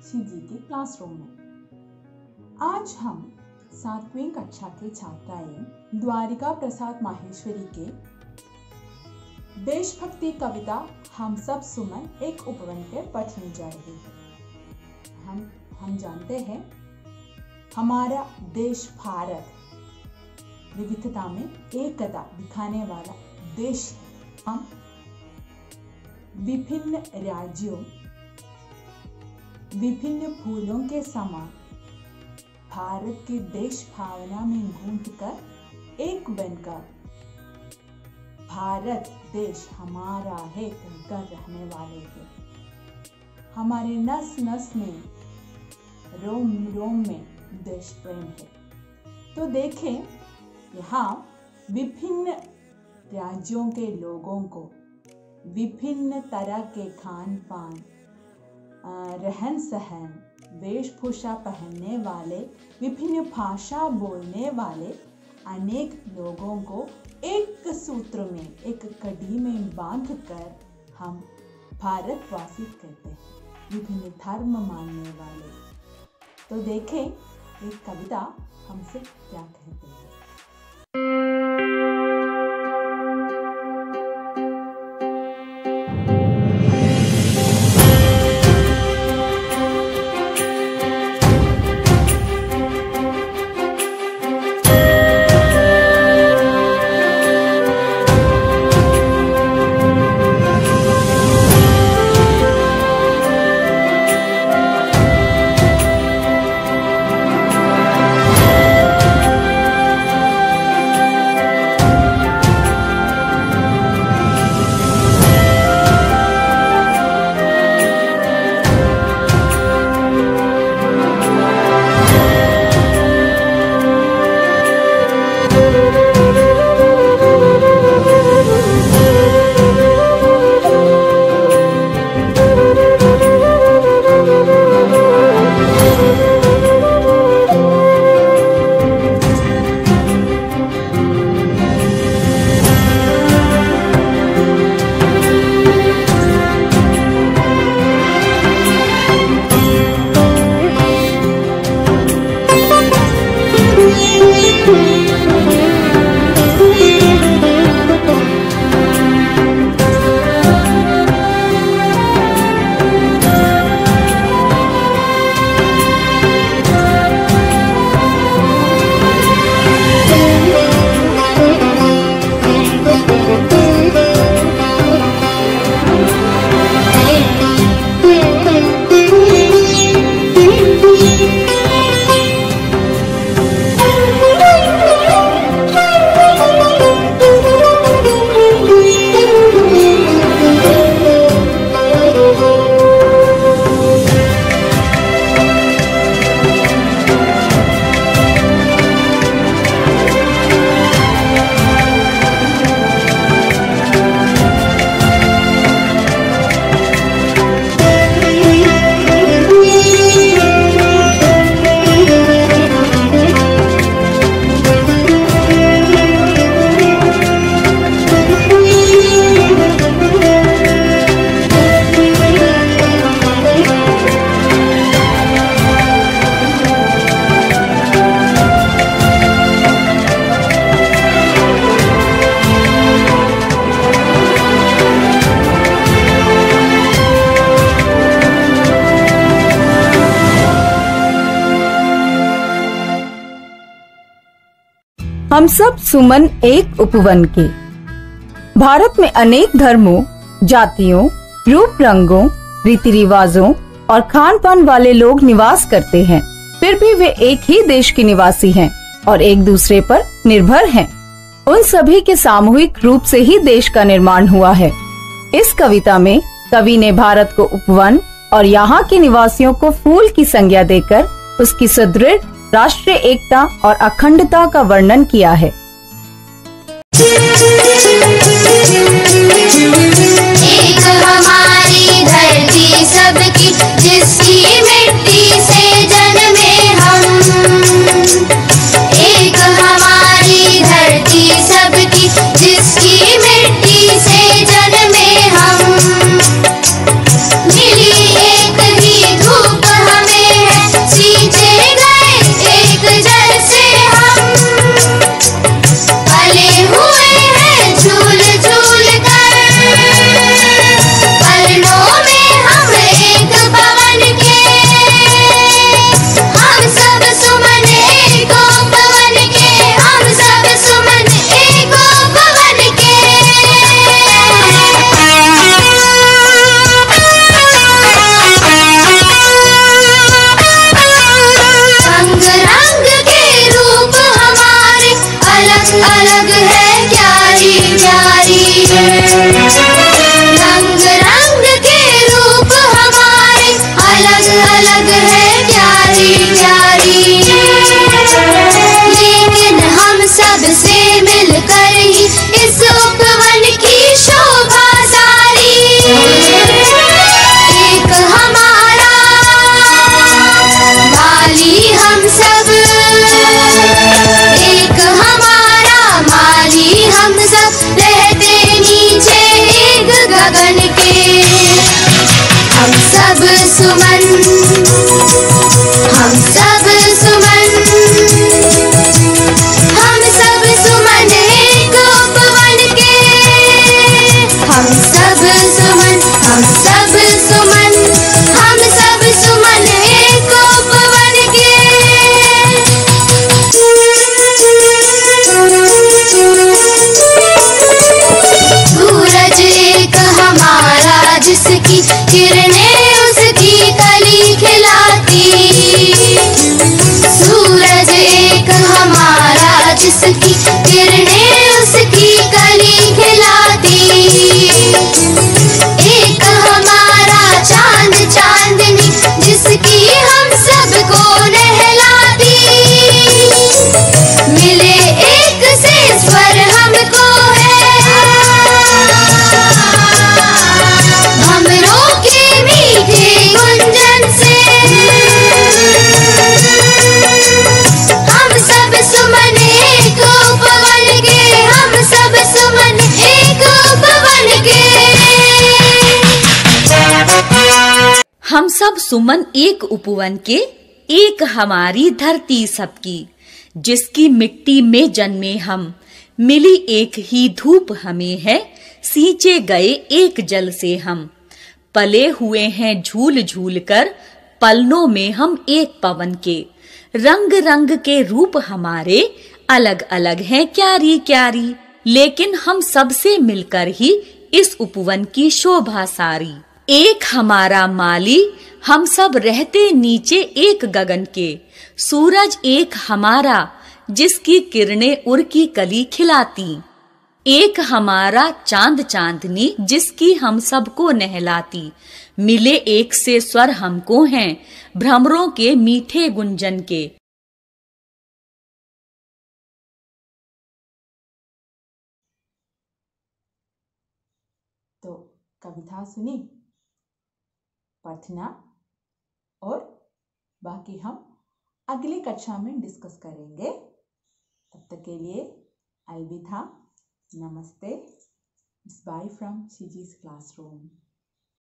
शिव जी के क्लासरूम में। आज हम 7वीं कक्षा के छात्राएं द्वारिका प्रसाद माहेश्वरी के देशभक्ति कविता हम सब सुमन एक उपवन के पढ़ने जा रहे हैं। हम जानते हैं हमारा देश भारत विविधता में एकता दिखाने वाला देश है। हम विभिन्न राज्यों, विभिन्न फूलों के समान भारत की देश भावना में गूंथकर एक बनकर भारत देश हमारा है कहकर रहने वाले हैं। हमारे नस नस में, रोम रोम में देश प्रेम है। तो देखें, यहाँ विभिन्न राज्यों के लोगों को विभिन्न तरह के खान पान, रहन सहन, वेशभूषा पहनने वाले, विभिन्न भाषा बोलने वाले अनेक लोगों को एक सूत्र में, एक कड़ी में बांधकर हम भारतवासी कहते हैं, विभिन्न धर्म मानने वाले। तो देखें एक कविता हमसे क्या कहती है। हम सब सुमन एक उपवन के। भारत में अनेक धर्मों, जातियों, रूप रंगों, रीति रिवाजों और खान पान वाले लोग निवास करते हैं। फिर भी वे एक ही देश के निवासी हैं और एक दूसरे पर निर्भर हैं। उन सभी के सामूहिक रूप से ही देश का निर्माण हुआ है। इस कविता में कवि ने भारत को उपवन और यहाँ के निवासियों को फूल की संज्ञा देकर उसकी सुदृढ़ राष्ट्रीय एकता और अखंडता का वर्णन किया है। एक हमारी धरती सबकी, जिसकी मिट्टी से जन्मे हम। एक हमारी धरती सबकी, जिसकी मिट्टी से जन्मे हम। मिली एक ही धूप सब सुमन एक उपवन के, एक हमारी धरती सबकी, जिसकी मिट्टी में जन्मे हम, मिली एक ही धूप हमें है, सींचे गए एक जल से हम। पले हुए हैं झूल झूल कर, पलनों में हम एक पवन के, रंग रंग के रूप हमारे, अलग अलग हैं क्यारी क्यारी, लेकिन हम सबसे मिलकर ही इस उपवन की शोभा सारी। एक हमारा माली, हम सब रहते नीचे एक गगन के, सूरज एक हमारा, जिसकी किरणें उर की कली खिलाती, एक हमारा चांद चांदनी, जिसकी हम सबको नहलाती। मिले एक से स्वर हमको हैं, भ्रमरों के मीठे गुंजन के। तो कविता सुनी, पढ़ना, और बाकी हम अगली कक्षा में डिस्कस करेंगे। तब तक के लिए अलविदा, नमस्ते, बाय फ्रॉम शिजी's क्लासरूम।